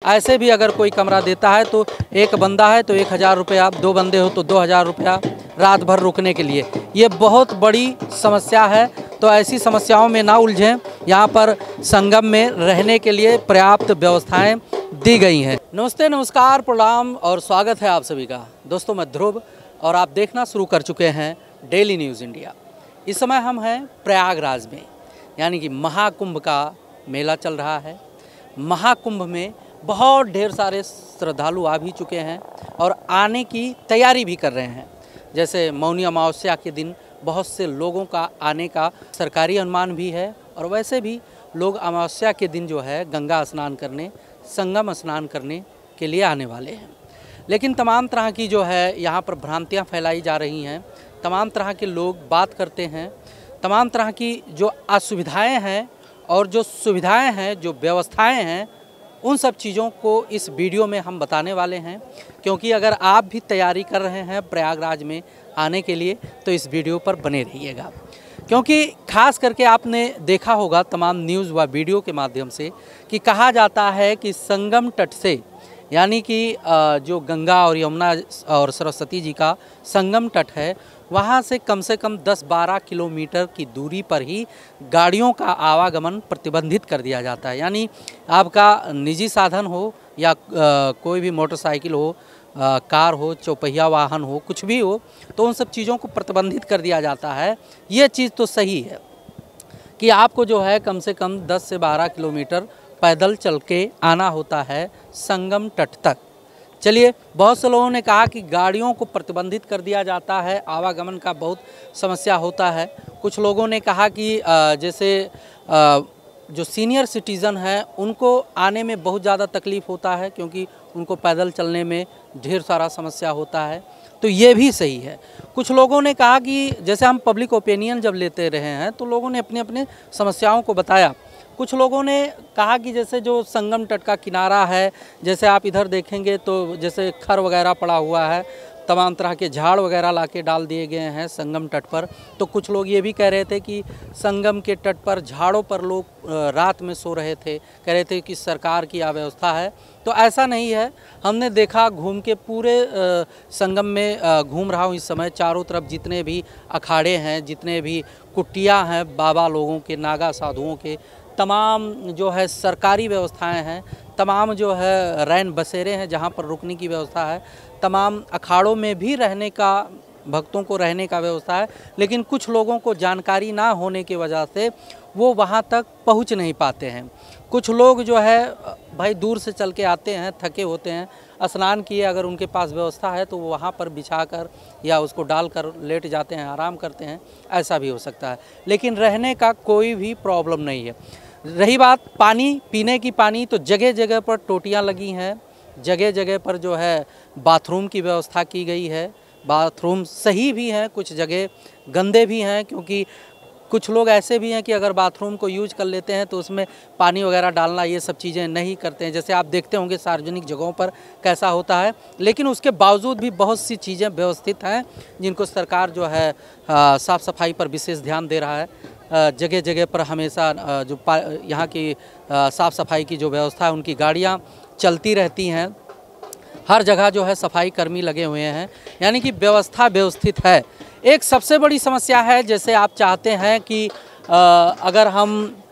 ऐसे भी अगर कोई कमरा देता है तो एक बंदा है तो 1000 रुपया, 2 बंदे हो तो 2000 रुपया रात भर रुकने के लिए। ये बहुत बड़ी समस्या है, तो ऐसी समस्याओं में ना उलझें। यहाँ पर संगम में रहने के लिए पर्याप्त व्यवस्थाएं दी गई हैं। नमस्ते, नमस्कार, प्रणाम और स्वागत है आप सभी का। दोस्तों, मैं ध्रुव और आप देखना शुरू कर चुके हैं डेली न्यूज़ इंडिया। इस समय हम हैं प्रयागराज में, यानी कि महाकुंभ का मेला चल रहा है। महाकुंभ में बहुत ढेर सारे श्रद्धालु आ भी चुके हैं और आने की तैयारी भी कर रहे हैं। जैसे मौनी अमावस्या के दिन बहुत से लोगों का आने का सरकारी अनुमान भी है, और वैसे भी लोग अमावस्या के दिन जो है गंगा स्नान करने, संगम स्नान करने के लिए आने वाले हैं। लेकिन तमाम तरह की जो है यहाँ पर भ्रांतियाँ फैलाई जा रही हैं, तमाम तरह के लोग बात करते हैं, तमाम तरह की जो असुविधाएं हैं और जो सुविधाएं हैं, जो व्यवस्थाएं हैं, उन सब चीज़ों को इस वीडियो में हम बताने वाले हैं। क्योंकि अगर आप भी तैयारी कर रहे हैं प्रयागराज में आने के लिए तो इस वीडियो पर बने रहिएगा। क्योंकि खास करके आपने देखा होगा तमाम न्यूज़ व वीडियो के माध्यम से कि कहा जाता है कि संगम तट से, यानी कि जो गंगा और यमुना और सरस्वती जी का संगम तट है, वहाँ से कम 10-12 किलोमीटर की दूरी पर ही गाड़ियों का आवागमन प्रतिबंधित कर दिया जाता है। यानी आपका निजी साधन हो या कोई भी मोटरसाइकिल हो, कार हो, चौपहिया वाहन हो, कुछ भी हो, तो उन सब चीज़ों को प्रतिबंधित कर दिया जाता है। ये चीज़ तो सही है कि आपको जो है कम से कम 10 से 12 किलोमीटर पैदल चल के आना होता है संगम तट तक। चलिए, बहुत से लोगों ने कहा कि गाड़ियों को प्रतिबंधित कर दिया जाता है, आवागमन का बहुत समस्या होता है। कुछ लोगों ने कहा कि जैसे जो सीनियर सिटीज़न हैं उनको आने में बहुत ज़्यादा तकलीफ़ होता है, क्योंकि उनको पैदल चलने में ढेर सारा समस्या होता है। तो ये भी सही है। कुछ लोगों ने कहा कि जैसे हम पब्लिक ओपिनियन जब लेते रहे हैं तो लोगों ने अपने अपने समस्याओं को बताया। कुछ लोगों ने कहा कि जैसे जो संगम तट का किनारा है, जैसे आप इधर देखेंगे तो जैसे खर वगैरह पड़ा हुआ है, तमाम तरह के झाड़ वगैरह लाके डाल दिए गए हैं संगम तट पर। तो कुछ लोग ये भी कह रहे थे कि संगम के तट पर झाड़ों पर लोग रात में सो रहे थे, कह रहे थे कि सरकार की अव्यवस्था है। तो ऐसा नहीं है। हमने देखा घूम के पूरे संगम में घूम रहा हूँ इस समय, चारों तरफ जितने भी अखाड़े हैं, जितने भी कुटिया हैं बाबा लोगों के, नागा साधुओं के, तमाम जो है सरकारी व्यवस्थाएं हैं, तमाम जो है रैन बसेरे हैं जहां पर रुकने की व्यवस्था है, तमाम अखाड़ों में भी रहने का, भक्तों को रहने का व्यवस्था है। लेकिन कुछ लोगों को जानकारी ना होने की वजह से वो वहां तक पहुंच नहीं पाते हैं। कुछ लोग जो है भाई दूर से चल के आते हैं, थके होते हैं, स्नान किए, अगर उनके पास व्यवस्था है तो वो वहाँ पर बिछाकर या उसको डालकर लेट जाते हैं, आराम करते हैं, ऐसा भी हो सकता है। लेकिन रहने का कोई भी प्रॉब्लम नहीं है। रही बात पानी, पीने की पानी, तो जगह जगह पर टोटियाँ लगी हैं, जगह जगह पर जो है बाथरूम की व्यवस्था की गई है। बाथरूम सही भी हैं, कुछ जगह गंदे भी हैं, क्योंकि कुछ लोग ऐसे भी हैं कि अगर बाथरूम को यूज कर लेते हैं तो उसमें पानी वगैरह डालना, ये सब चीज़ें नहीं करते हैं। जैसे आप देखते होंगे सार्वजनिक जगहों पर कैसा होता है। लेकिन उसके बावजूद भी बहुत सी चीज़ें व्यवस्थित हैं जिनको सरकार जो है साफ़ सफाई पर विशेष ध्यान दे रहा है। जगह जगह पर हमेशा जो यहाँ की साफ़ सफाई की जो व्यवस्था है, उनकी गाड़ियाँ चलती रहती हैं। हर जगह जो है सफाई कर्मी लगे हुए हैं, यानी कि व्यवस्था व्यवस्थित है। एक सबसे बड़ी समस्या है, जैसे आप चाहते हैं कि अगर हम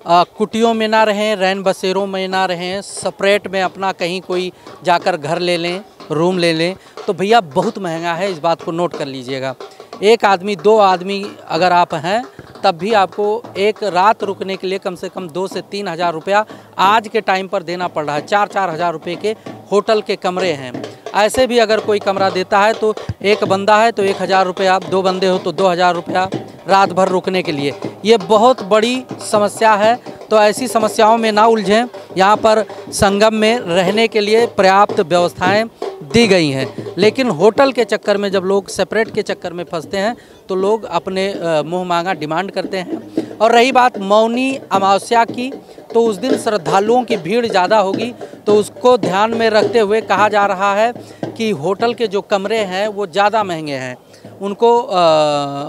कुटियों में ना रहें, रैन बसेरों में ना रहें, सेपरेट में अपना कहीं कोई जाकर घर ले लें, रूम ले लें, तो भैया बहुत महंगा है। इस बात को नोट कर लीजिएगा। एक आदमी, 2 आदमी अगर आप हैं तब भी आपको एक रात रुकने के लिए कम से कम 2 से 3 हज़ार रुपया आज के टाइम पर देना पड़ रहा है। 4-4 हज़ार रुपये के होटल के कमरे हैं। ऐसे भी अगर कोई कमरा देता है तो एक बंदा है तो 1000 रुपया, 2 बंदे हो तो 2000 रुपया रात भर रुकने के लिए। ये बहुत बड़ी समस्या है, तो ऐसी समस्याओं में ना उलझें। यहाँ पर संगम में रहने के लिए पर्याप्त व्यवस्थाएं दी गई हैं। लेकिन होटल के चक्कर में जब लोग सेपरेट के चक्कर में फंसते हैं तो लोग अपने मुँह मांगा डिमांड करते हैं। और रही बात मौनी अमावस्या की, तो उस दिन श्रद्धालुओं की भीड़ ज़्यादा होगी। तो उसको ध्यान में रखते हुए कहा जा रहा है कि होटल के जो कमरे हैं वो ज़्यादा महंगे हैं, उनको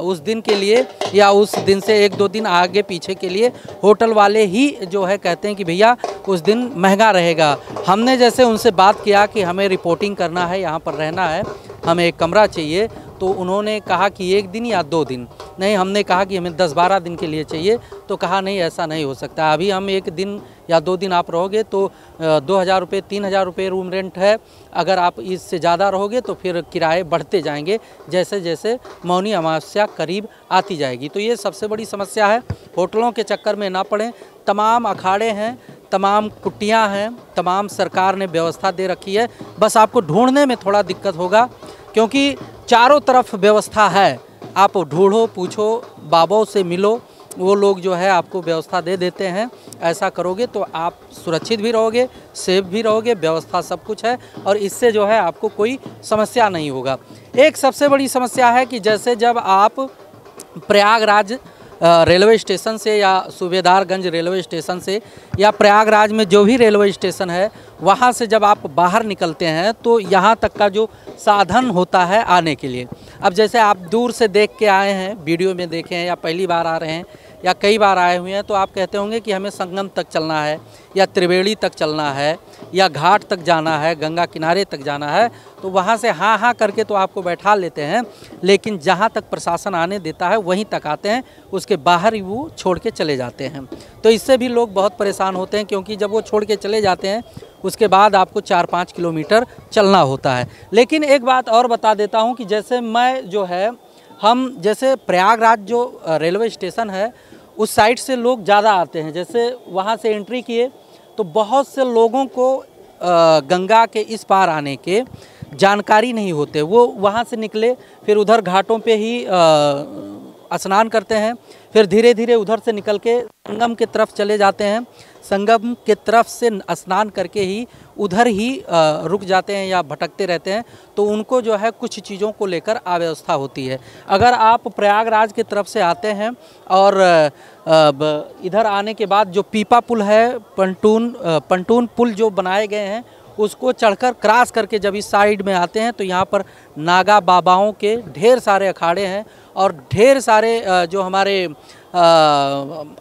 उस दिन के लिए या उस दिन से 1-2 दिन आगे पीछे के लिए होटल वाले ही जो है कहते हैं कि भैया उस दिन महंगा रहेगा। हमने जैसे उनसे बात किया कि हमें रिपोर्टिंग करना है, यहाँ पर रहना है, हमें एक कमरा चाहिए, तो उन्होंने कहा कि 1 दिन या 2 दिन। नहीं, हमने कहा कि हमें 10-12 दिन के लिए चाहिए, तो कहा नहीं ऐसा नहीं हो सकता, अभी हम 1 दिन या 2 दिन आप रहोगे तो 2,000 रुपये 3,000 रुपये रूम रेंट है, अगर आप इससे ज़्यादा रहोगे तो फिर किराए बढ़ते जाएंगे जैसे जैसे मौनी अमावस्या करीब आती जाएगी। तो ये सबसे बड़ी समस्या है, होटलों के चक्कर में ना पड़ें। तमाम अखाड़े हैं, तमाम कुटियाँ हैं, तमाम सरकार ने व्यवस्था दे रखी है, बस आपको ढूंढने में थोड़ा दिक्कत होगा क्योंकि चारों तरफ व्यवस्था है। आप ढूंढो, पूछो, बाबों से मिलो, वो लोग जो है आपको व्यवस्था दे देते हैं। ऐसा करोगे तो आप सुरक्षित भी रहोगे, सेफ भी रहोगे, व्यवस्था सब कुछ है और इससे जो है आपको कोई समस्या नहीं होगा। एक सबसे बड़ी समस्या है कि जैसे जब आप प्रयागराज रेलवे स्टेशन से या सूबेदारगंज रेलवे स्टेशन से या प्रयागराज में जो भी रेलवे स्टेशन है वहाँ से जब आप बाहर निकलते हैं तो यहाँ तक का जो साधन होता है आने के लिए, अब जैसे आप दूर से देख के आए हैं, वीडियो में देखे हैं या पहली बार आ रहे हैं या कई बार आए हुए हैं, तो आप कहते होंगे कि हमें संगम तक चलना है या त्रिवेणी तक चलना है या घाट तक जाना है, गंगा किनारे तक जाना है, तो वहाँ से हाँ हाँ करके तो आपको बैठा लेते हैं, लेकिन जहाँ तक प्रशासन आने देता है वहीं तक आते हैं, उसके बाहर ही वो छोड़ के चले जाते हैं। तो इससे भी लोग बहुत परेशान होते हैं क्योंकि जब वो छोड़ के चले जाते हैं उसके बाद आपको 4-5 किलोमीटर चलना होता है। लेकिन एक बात और बता देता हूँ कि जैसे मैं जो है हम जैसे प्रयागराज जो रेलवे स्टेशन है उस साइड से लोग ज़्यादा आते हैं, जैसे वहाँ से एंट्री किए तो बहुत से लोगों को गंगा के इस पार आने के जानकारी नहीं होते, वो वहाँ से निकले फिर उधर घाटों पे ही स्नान करते हैं, फिर धीरे धीरे उधर से निकल के संगम की तरफ चले जाते हैं, संगम के तरफ से स्नान करके ही उधर ही रुक जाते हैं या भटकते रहते हैं। तो उनको जो है कुछ चीज़ों को लेकर अव्यवस्था होती है। अगर आप प्रयागराज की तरफ से आते हैं और इधर आने के बाद जो पीपा पुल है, पंटून पुल जो बनाए गए हैं उसको चढ़कर क्रॉस करके जब इस साइड में आते हैं तो यहाँ पर नागा बाबाओं के ढेर सारे अखाड़े हैं और ढेर सारे जो हमारे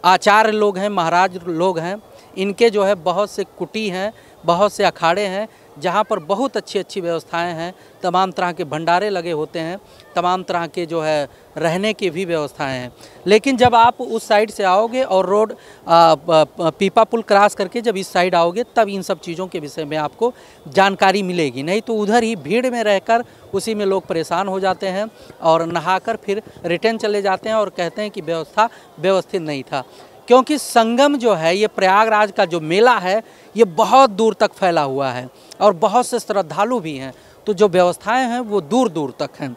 आचार्य लोग हैं, महाराज लोग हैं, इनके जो है बहुत से कुटी हैं, बहुत से अखाड़े हैं जहाँ पर बहुत अच्छी अच्छी व्यवस्थाएं हैं, तमाम तरह के भंडारे लगे होते हैं, तमाम तरह के जो है रहने की भी व्यवस्थाएं हैं। लेकिन जब आप उस साइड से आओगे और रोड पीपा पुल क्रॉस करके जब इस साइड आओगे तब इन सब चीज़ों के विषय में आपको जानकारी मिलेगी, नहीं तो उधर ही भीड़ में रहकर उसी में लोग परेशान हो जाते हैं और नहाकर फिर रिटर्न चले जाते हैं और कहते हैं कि व्यवस्था व्यवस्थित नहीं था। क्योंकि संगम जो है ये प्रयागराज का जो मेला है ये बहुत दूर तक फैला हुआ है और बहुत से श्रद्धालु भी हैं, तो जो व्यवस्थाएं हैं वो दूर दूर तक हैं।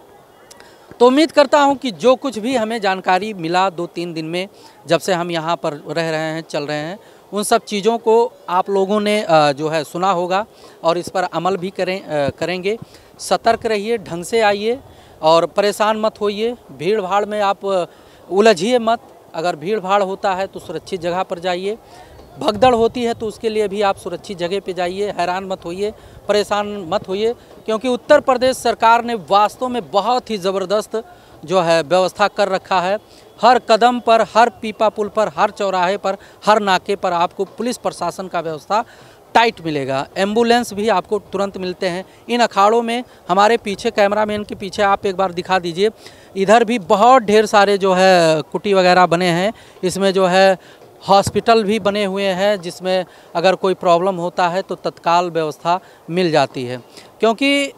तो उम्मीद करता हूं कि जो कुछ भी हमें जानकारी मिला 2-3 दिन में जब से हम यहाँ पर रह रहे हैं, चल रहे हैं, उन सब चीज़ों को आप लोगों ने जो है सुना होगा और इस पर अमल भी करेंगे। सतर्क रहिए, ढंग से आइए और परेशान मत होइए, भीड़ भाड़ में आप उलझिए मत। अगर भीड़ भाड़ होता है तो सुरक्षित जगह पर जाइए, भगदड़ होती है तो उसके लिए भी आप सुरक्षित जगह पे जाइए, हैरान मत होइए, परेशान मत होइए, क्योंकि उत्तर प्रदेश सरकार ने वास्तव में बहुत ही ज़बरदस्त जो है व्यवस्था कर रखा है। हर कदम पर, हर पीपा पुल पर, हर चौराहे पर, हर नाके पर आपको पुलिस प्रशासन का व्यवस्था टाइट मिलेगा। एम्बुलेंस भी आपको तुरंत मिलते हैं। इन अखाड़ों में हमारे पीछे, कैमरामैन के पीछे आप एक बार दिखा दीजिए, इधर भी बहुत ढेर सारे जो है कुटी वगैरह बने हैं, इसमें जो है हॉस्पिटल भी बने हुए हैं जिसमें अगर कोई प्रॉब्लम होता है तो तत्काल व्यवस्था मिल जाती है। क्योंकि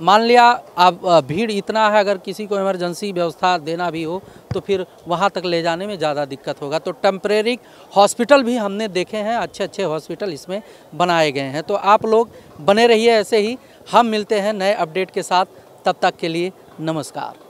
मान लिया अब भीड़ इतना है, अगर किसी को इमरजेंसी व्यवस्था देना भी हो तो फिर वहाँ तक ले जाने में ज़्यादा दिक्कत होगा। तो टेम्परेरी हॉस्पिटल भी हमने देखे हैं, अच्छे अच्छे हॉस्पिटल इसमें बनाए गए हैं। तो आप लोग बने रहिए ऐसे ही, हम मिलते हैं नए अपडेट के साथ, तब तक के लिए नमस्कार।